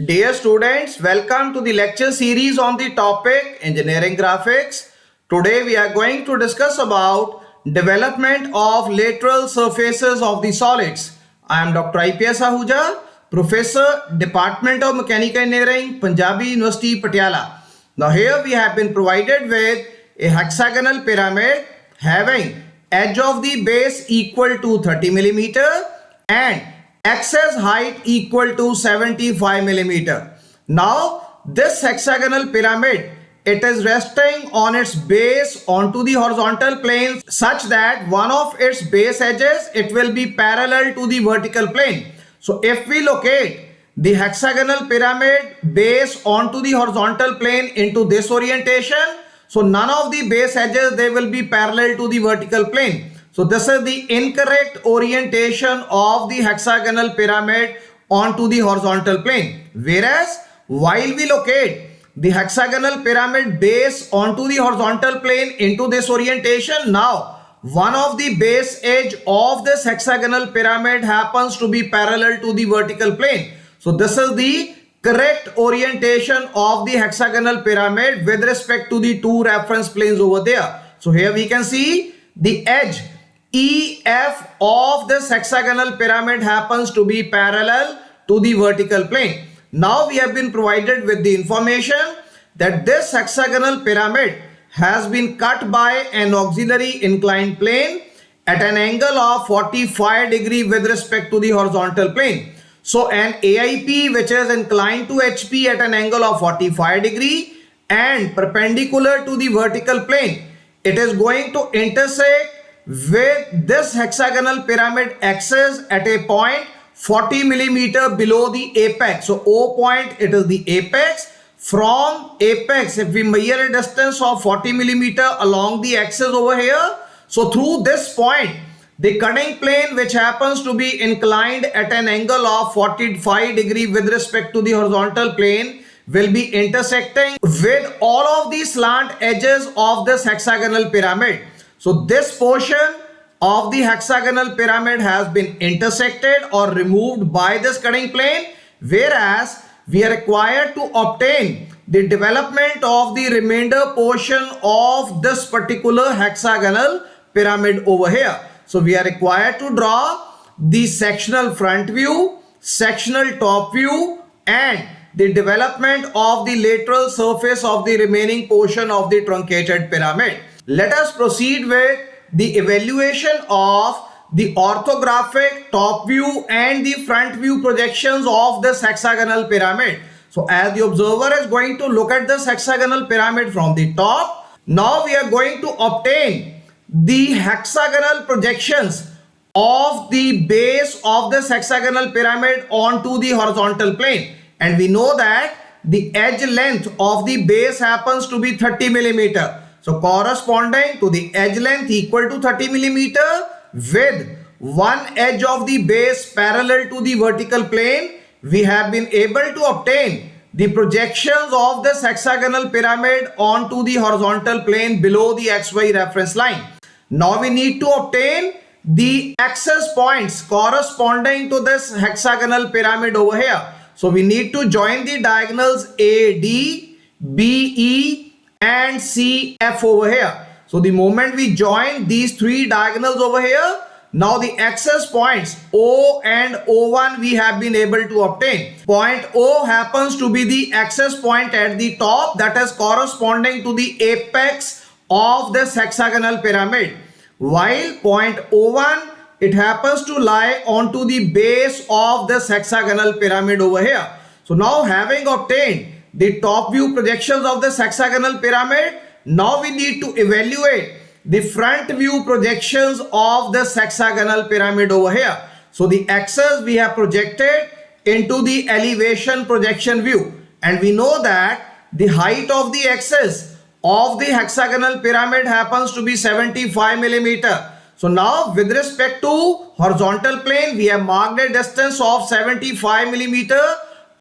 Dear students, welcome to the lecture series on the topic Engineering Graphics. Today we are going to discuss about development of lateral surfaces of the solids. I am Dr. IPS Ahuja, Professor, Department of Mechanical Engineering, Punjabi University, Patiala. Now here we have been provided with a hexagonal pyramid having edge of the base equal to 30 millimeter and axis height equal to 75 millimeter. Now this hexagonal pyramid, it is resting on its base onto the horizontal plane such that one of its base edges, it will be parallel to the vertical plane. So if we locate the hexagonal pyramid base onto the horizontal plane into this orientation, so none of the base edges, they will be parallel to the vertical plane. So this is the incorrect orientation of the hexagonal pyramid onto the horizontal plane. Whereas while we locate the hexagonal pyramid base onto the horizontal plane into this orientation, now one of the base edge of this hexagonal pyramid happens to be parallel to the vertical plane. So this is the correct orientation of the hexagonal pyramid with respect to the two reference planes over there. So here we can see the edge EF of this hexagonal pyramid happens to be parallel to the vertical plane. Now we have been provided with the information that this hexagonal pyramid has been cut by an auxiliary inclined plane at an angle of 45 degree with respect to the horizontal plane. So an AIP which is inclined to HP at an angle of 45 degree and perpendicular to the vertical plane, it is going to intersect with this hexagonal pyramid axis at a point 40 millimeter below the apex. So O point, it is the apex. From apex, if we measure a distance of 40 millimeter along the axis over here, so through this point, the cutting plane which happens to be inclined at an angle of 45 degree with respect to the horizontal plane will be intersecting with all of the slant edges of this hexagonal pyramid. So this portion of the hexagonal pyramid has been intersected or removed by this cutting plane, whereas we are required to obtain the development of the remainder portion of this particular hexagonal pyramid over here. So we are required to draw the sectional front view, sectional top view, and the development of the lateral surface of the remaining portion of the truncated pyramid. Let us proceed with the evaluation of the orthographic top view and the front view projections of this hexagonal pyramid. So as the observer is going to look at this hexagonal pyramid from the top, now we are going to obtain the hexagonal projections of the base of this hexagonal pyramid onto the horizontal plane. And we know that the edge length of the base happens to be 30 millimeter. So corresponding to the edge length equal to 30 millimeter with one edge of the base parallel to the vertical plane, we have been able to obtain the projections of this hexagonal pyramid onto the horizontal plane below the XY reference line. Now we need to obtain the axis points corresponding to this hexagonal pyramid over here. So we need to join the diagonals AD, BE, and CF over here. So the moment we join these three diagonals over here, now the axis points O and O1 we have been able to obtain. Point O happens to be the axis point at the top, that is corresponding to the apex of this hexagonal pyramid, while point O1, it happens to lie onto the base of this hexagonal pyramid over here. So now having obtained the top view projections of this hexagonal pyramid, now we need to evaluate the front view projections of this hexagonal pyramid over here. So the axis we have projected into the elevation projection view, and we know that the height of the axis of the hexagonal pyramid happens to be 75 millimeter. So now with respect to horizontal plane, we have marked a distance of 75 millimeter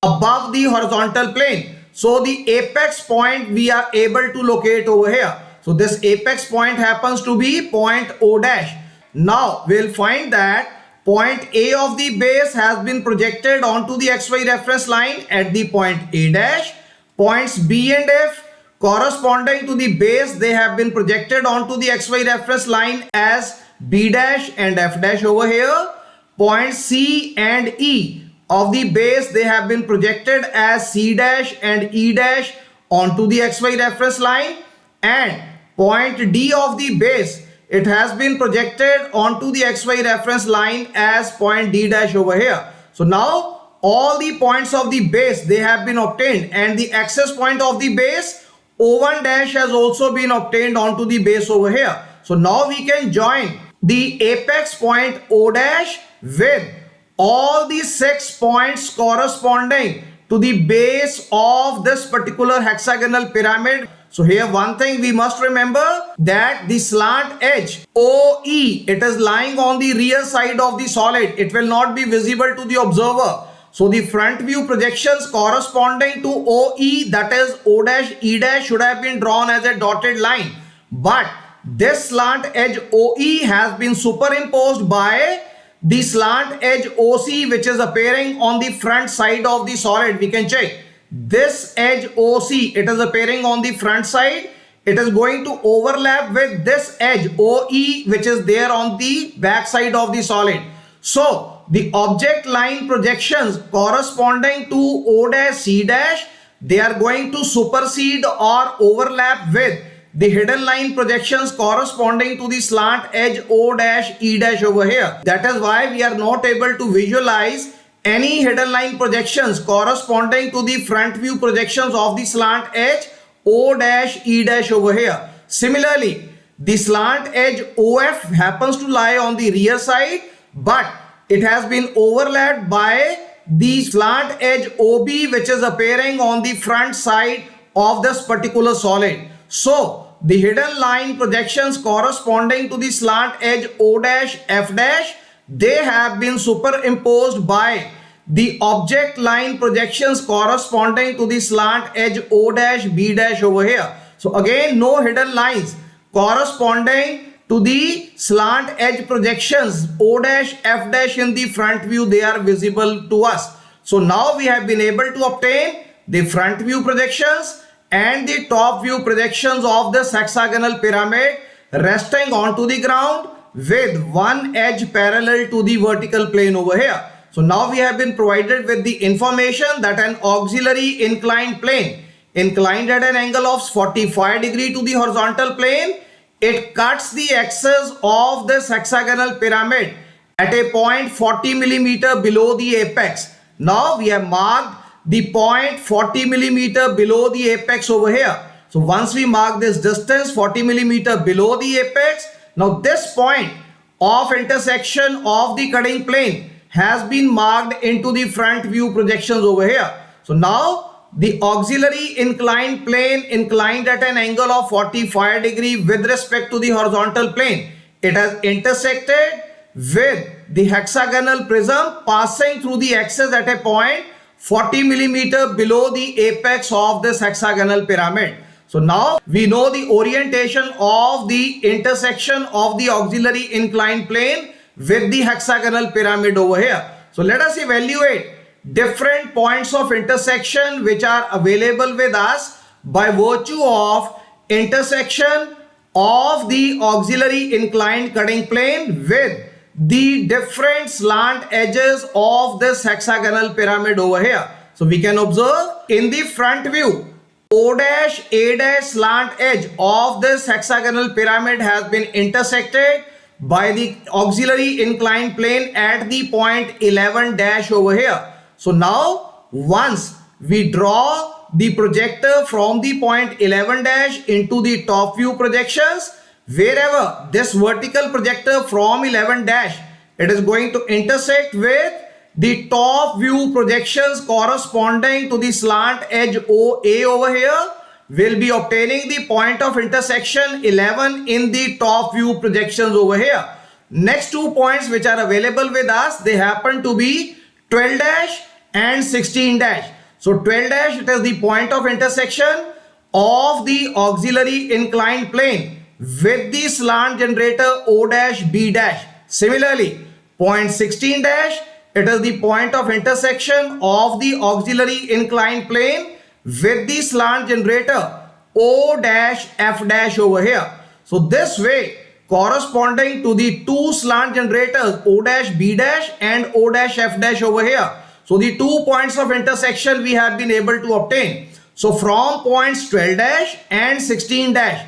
above the horizontal plane. So the apex point we are able to locate over here. So this apex point happens to be point O dash. Now we'll find that point A of the base has been projected onto the XY reference line at the point A dash. Points B and F corresponding to the base, they have been projected onto the XY reference line as B dash and F dash over here. Points C and E of the base, they have been projected as C dash and E dash onto the XY reference line. And point D of the base, it has been projected onto the XY reference line as point D dash over here. So now all the points of the base, they have been obtained, and the access point of the base O1 dash has also been obtained onto the base over here. So now we can join the apex point O dash with all the 6 points corresponding to the base of this particular hexagonal pyramid. So here one thing we must remember, that the slant edge OE, it is lying on the rear side of the solid. It will not be visible to the observer. So the front view projections corresponding to OE, that is O dash E dash, should have been drawn as a dotted line. But this slant edge OE has been superimposed by the slant edge OC, which is appearing on the front side of the solid. We can check this edge OC, it is appearing on the front side. It is going to overlap with this edge OE, which is there on the back side of the solid. So the object line projections corresponding to O dash C dash, they are going to supersede or overlap with the hidden line projections corresponding to the slant edge O dash E dash over here. That is why we are not able to visualize any hidden line projections corresponding to the front view projections of the slant edge O dash E dash over here. Similarly, the slant edge OF happens to lie on the rear side, but it has been overlapped by the slant edge OB, which is appearing on the front side of this particular solid. So the hidden line projections corresponding to the slant edge O dash F dash, they have been superimposed by the object line projections corresponding to the slant edge O dash B dash over here. So again, no hidden lines corresponding to the slant edge projections O dash F dash in the front view, they are visible to us. So now we have been able to obtain the front view projections and the top view projections of this hexagonal pyramid resting onto the ground with one edge parallel to the vertical plane over here. So now we have been provided with the information that an auxiliary inclined plane inclined at an angle of 45 degree to the horizontal plane, it cuts the axis of this hexagonal pyramid at a point 40 millimeter below the apex. Now we have marked the point 40 millimeter below the apex over here. So once we mark this distance 40 millimeter below the apex, now this point of intersection of the cutting plane has been marked into the front view projections over here. So now the auxiliary inclined plane inclined at an angle of 45 degree with respect to the horizontal plane, it has intersected with the hexagonal prism passing through the axis at a point 40 millimeter below the apex of this hexagonal pyramid. So now we know the orientation of the intersection of the auxiliary inclined plane with the hexagonal pyramid over here. So let us evaluate different points of intersection which are available with us by virtue of intersection of the auxiliary inclined cutting plane with the different slant edges of this hexagonal pyramid over here. So we can observe in the front view, O dash A dash slant edge of this hexagonal pyramid has been intersected by the auxiliary inclined plane at the point 11 dash over here. So now once we draw the projector from the point 11 dash into the top view projections, wherever this vertical projector from 11 dash, it is going to intersect with the top view projections corresponding to the slant edge OA over here, will be obtaining the point of intersection 11 in the top view projections over here. Next 2 points which are available with us, they happen to be 12 dash and 16 dash. So 12 dash, it is the point of intersection of the auxiliary inclined plane with the slant generator O dash B dash. Similarly, Point 16 dash, it is the point of intersection of the auxiliary inclined plane with the slant generator O dash F dash over here. So this way, corresponding to the two slant generators O dash B dash and O dash F dash over here. So the 2 points of intersection we have been able to obtain. So from points 12 dash and 16 dash,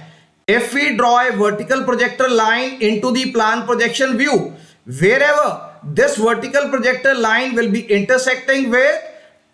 if we draw a vertical projector line into the plan projection view, wherever this vertical projector line will be intersecting with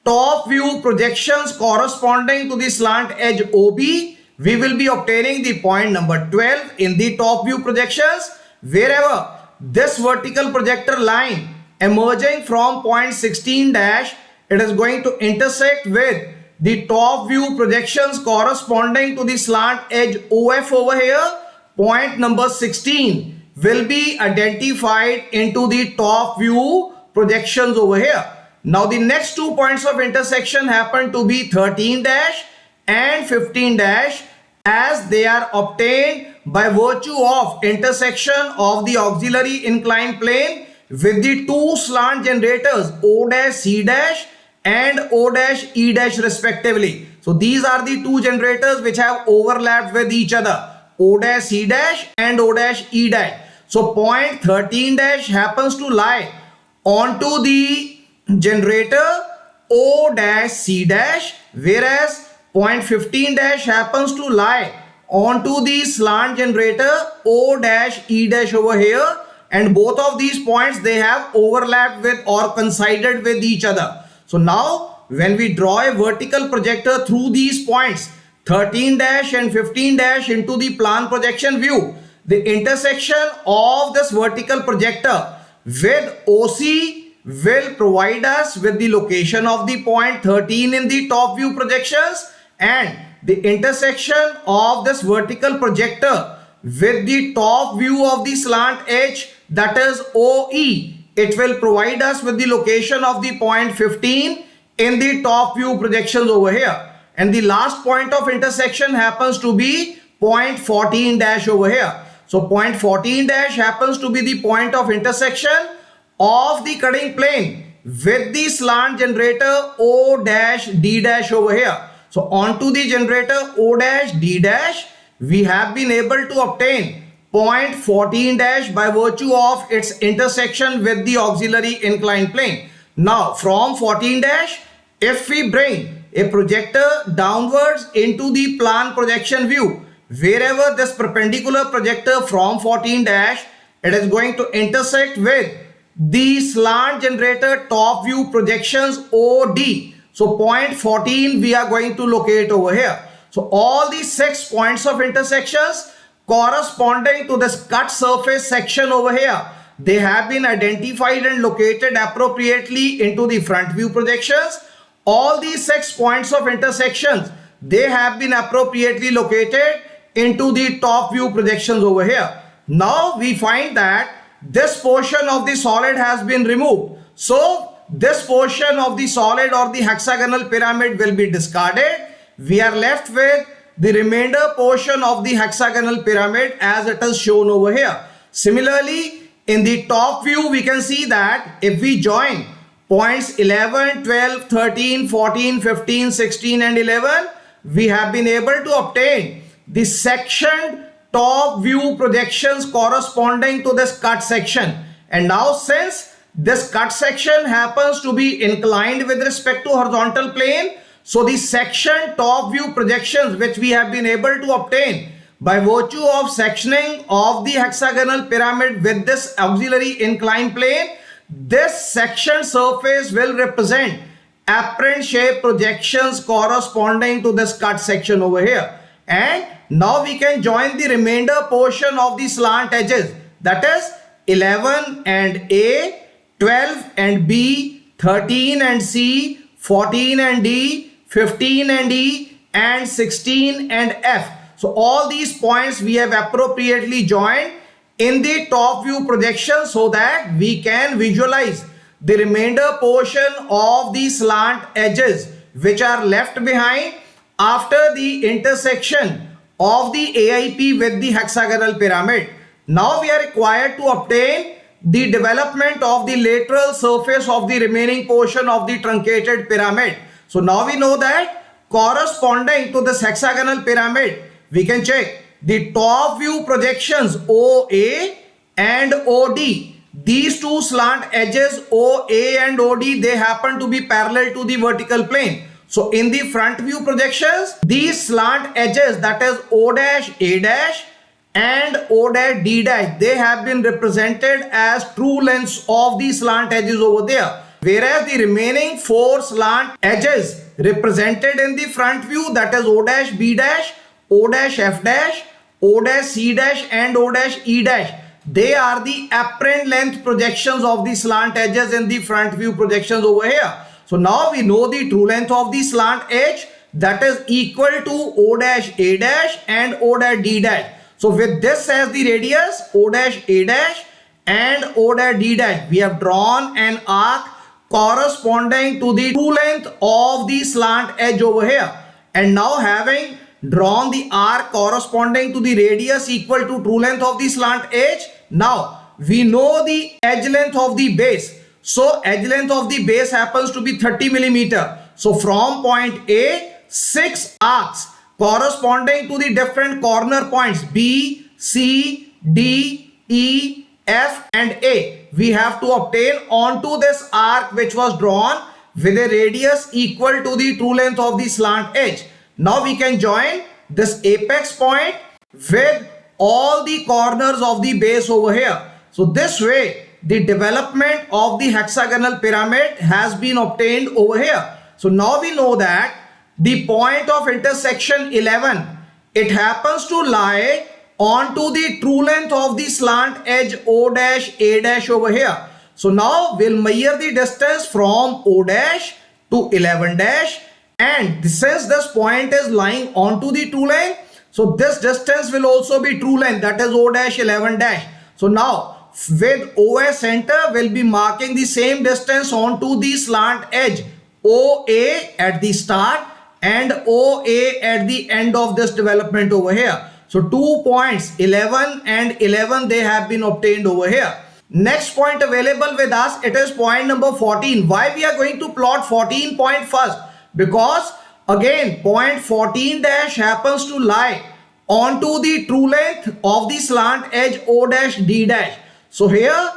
top view projections corresponding to the slant edge OB, we will be obtaining the point number 12 in the top view projections. Wherever this vertical projector line emerging from point 16 dash, it is going to intersect with the top view projections corresponding to the slant edge OF over here. Point number 16 will be identified into the top view projections over here. Now the next 2 points of intersection happen to be 13 dash and 15 dash, as they are obtained by virtue of intersection of the auxiliary inclined plane with the two slant generators O dash C dash and O dash E dash respectively. So these are the two generators which have overlapped with each other, O dash C dash and O dash E dash. So point 13 dash happens to lie onto the generator O dash C dash, whereas point 15 dash happens to lie onto the slant generator O dash E dash over here, and both of these points, they have overlapped with or coincided with each other. So now when we draw a vertical projector through these points 13 dash and 15 dash into the plan projection view, the intersection of this vertical projector with OC will provide us with the location of the point 13 in the top view projections, and the intersection of this vertical projector with the top view of the slant edge, that is OE, it will provide us with the location of the point 15 in the top view projections over here. And the last point of intersection happens to be point 14 dash over here. So point 14 dash happens to be the point of intersection of the cutting plane with the slant generator O dash D dash over here. So onto the generator O dash D dash, we have been able to obtain point 14 dash by virtue of its intersection with the auxiliary inclined plane. Now from 14 dash, if we bring a projector downwards into the plan projection view, wherever this perpendicular projector from 14 dash, it is going to intersect with the slant generator top view projections OD. So point 14 we are going to locate over here. So all these 6 points of intersections corresponding to this cut surface section over here, they have been identified and located appropriately into the front view projections. All these 6 points of intersections, they have been appropriately located into the top view projections over here. Now we find that this portion of the solid has been removed. So this portion of the solid or the hexagonal pyramid will be discarded. We are left with the remainder portion of the hexagonal pyramid as it is shown over here. Similarly, in the top view, we can see that if we join points 11, 12, 13, 14, 15, 16 and 11, we have been able to obtain the sectioned top view projections corresponding to this cut section. And now since this cut section happens to be inclined with respect to horizontal plane, so the section top view projections which we have been able to obtain by virtue of sectioning of the hexagonal pyramid with this auxiliary inclined plane, this section surface will represent apparent shape projections corresponding to this cut section over here. And now we can join the remainder portion of the slant edges, that is 11 and A, 12 and B, 13 and C, 14 and D, 15 and E, and 16 and F. So all these points we have appropriately joined in the top view projection so that we can visualize the remainder portion of the slant edges which are left behind after the intersection of the AIP with the hexagonal pyramid. Now we are required to obtain the development of the lateral surface of the remaining portion of the truncated pyramid. So now we know that corresponding to this hexagonal pyramid, we can check the top view projections OA and OD. These two slant edges OA and OD, they happen to be parallel to the vertical plane. So in the front view projections, these slant edges, that is O dash A dash and O dash D dash, they have been represented as true lengths of the slant edges over there. Whereas the remaining four slant edges represented in the front view, that is O dash B dash, O dash F dash, O dash C dash and O dash E dash, they are the apparent length projections of the slant edges in the front view projections over here. So now we know the true length of the slant edge, that is equal to O dash A dash and O dash D dash. So with this as the radius, O dash A dash and O dash D dash, we have drawn an arc corresponding to the true length of the slant edge over here. And now having drawn the arc corresponding to the radius equal to true length of the slant edge, now we know the edge length of the base. So edge length of the base happens to be 30 millimeter. So from point A, 6 arcs corresponding to the different corner points B, C, D, E, F and A, we have to obtain onto this arc which was drawn with a radius equal to the true length of the slant edge. Now we can join this apex point with all the corners of the base over here. So this way the development of the hexagonal pyramid has been obtained over here. So now we know that the point of intersection 11, it happens to lie onto the true length of the slant edge O dash A dash over here. So now we'll measure the distance from O dash to 11 dash, and since this point is lying onto the true length, so this distance will also be true length, that is O dash 11 dash. So now with OS center, we'll be marking the same distance onto the slant edge OA at the start and OA at the end of this development over here. So 2 points 11 and 11, they have been obtained over here. Next point available with us, it is point number 14. Why we are going to plot 14 point first? Because again point 14 dash happens to lie onto the true length of the slant edge O dash D dash. So here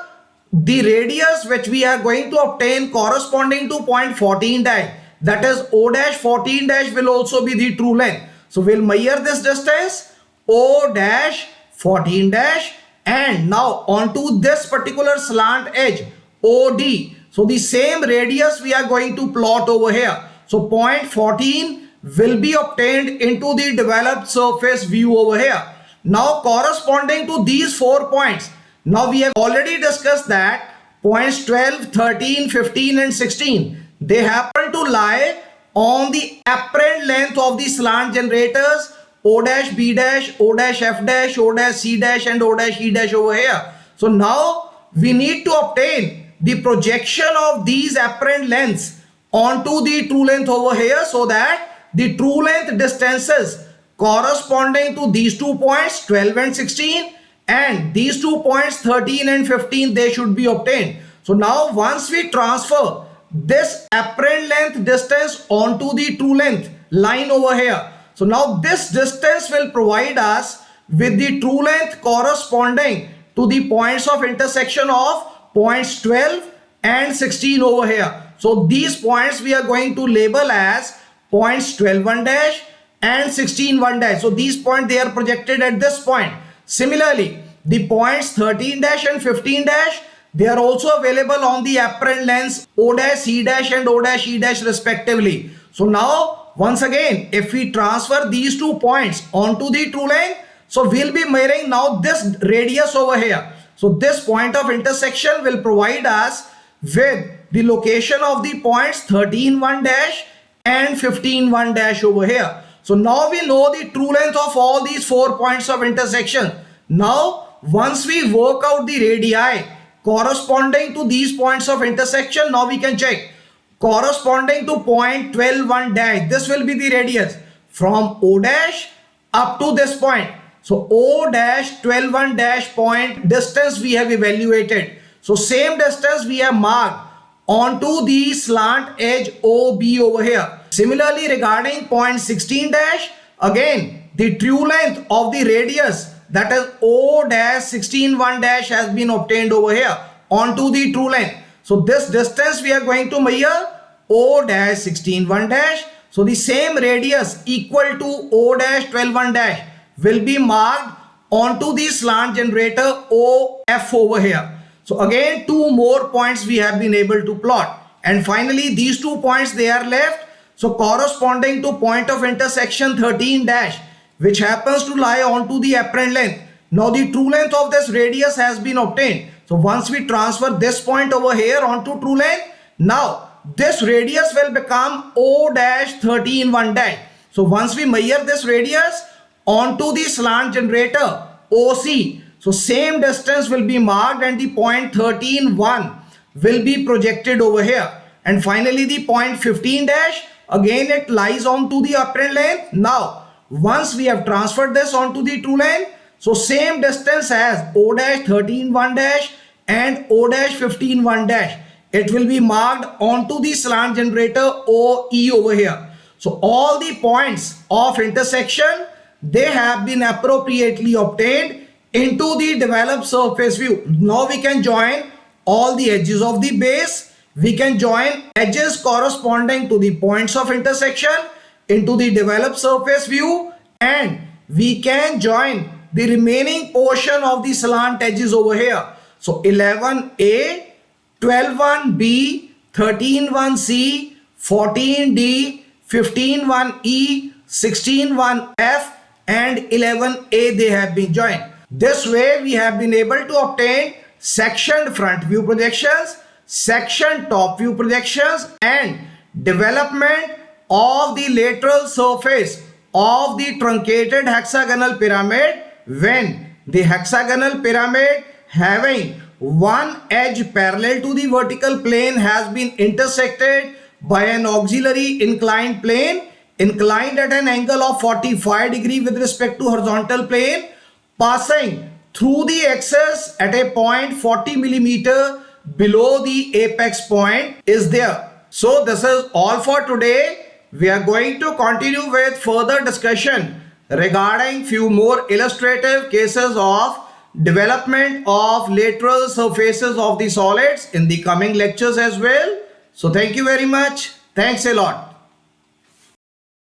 the radius which we are going to obtain corresponding to point 14 dash, that is O dash 14 dash, will also be the true length. So we'll measure this distance O dash 14 dash, and now onto this particular slant edge OD. So the same radius we are going to plot over here. So point 14 will be obtained into the developed surface view over here. Now corresponding to these 4 points, now we have already discussed that points 12, 13, 15 and 16, they happen to lie on the apparent length of the slant generators O dash B dash, O dash F dash, O dash C dash and O dash E dash over here. So now we need to obtain the projection of these apparent lengths onto the true length over here, so that the true length distances corresponding to these 2 points 12 and 16 and these 2 points 13 and 15, they should be obtained. So now once we transfer this apparent length distance onto the true length line over here, so now this distance will provide us with the true length corresponding to the points of intersection of points 12 and 16 over here. So these points we are going to label as points 12 1 dash and 16 1 dash. So these points, they are projected at this point. Similarly, the points 13 dash and 15 dash, they are also available on the apparent lengths O dash C dash and O dash E dash respectively. So now once again, if we transfer these 2 points onto the true length, so we'll be measuring now this radius over here. So this point of intersection will provide us with the location of the points 13 1 dash and 15 1 dash over here. So now we know the true length of all these 4 points of intersection. Now once we work out the radii corresponding to these points of intersection, now we can check corresponding to point 12 1 dash, this will be the radius from O dash up to this point. So O dash 12 1 dash point distance we have evaluated. So same distance we have marked onto the slant edge OB over here. Similarly, regarding point 16 dash, again the true length of the radius, that is O dash 16 1 dash, has been obtained over here onto the true length. So this distance we are going to measure O dash 16 1 dash. So the same radius equal to O dash 12 1 dash will be marked onto the slant generator OF over here. So again, two more points we have been able to plot, and finally these 2 points they are left. So corresponding to point of intersection 13 dash, which happens to lie onto the apparent length. Now the true length of this radius has been obtained. So once we transfer this point over here onto true length, now this radius will become O dash 13 1 dash. So once we measure this radius onto the slant generator OC, so same distance will be marked and the point 13 1 will be projected over here. And finally the point 15 dash, again it lies onto the apparent length. Now once we have transferred this onto the true length, so same distance as O dash 13 1 dash and O dash 15 1 dash, it will be marked onto the slant generator OE over here. So all the points of intersection, they have been appropriately obtained into the developed surface view. Now we can join all the edges of the base. We can join edges corresponding to the points of intersection into the developed surface view, and we can join the remaining portion of the slant edges over here. So 11A, 12-1B, 13-1C, 14D, 15-1E, 16-1F and 11A, they have been joined. This way we have been able to obtain sectioned front view projections, section top view projections and development of the lateral surface of the truncated hexagonal pyramid when the hexagonal pyramid having one edge parallel to the vertical plane has been intersected by an auxiliary inclined plane inclined at an angle of 45 degree with respect to horizontal plane, passing through the axis at a point 40 millimeter below the apex point is there. So this is all for today. We are going to continue with further discussion regarding few more illustrative cases of development of lateral surfaces of the solids in the coming lectures as well. So thank you very much. Thanks a lot.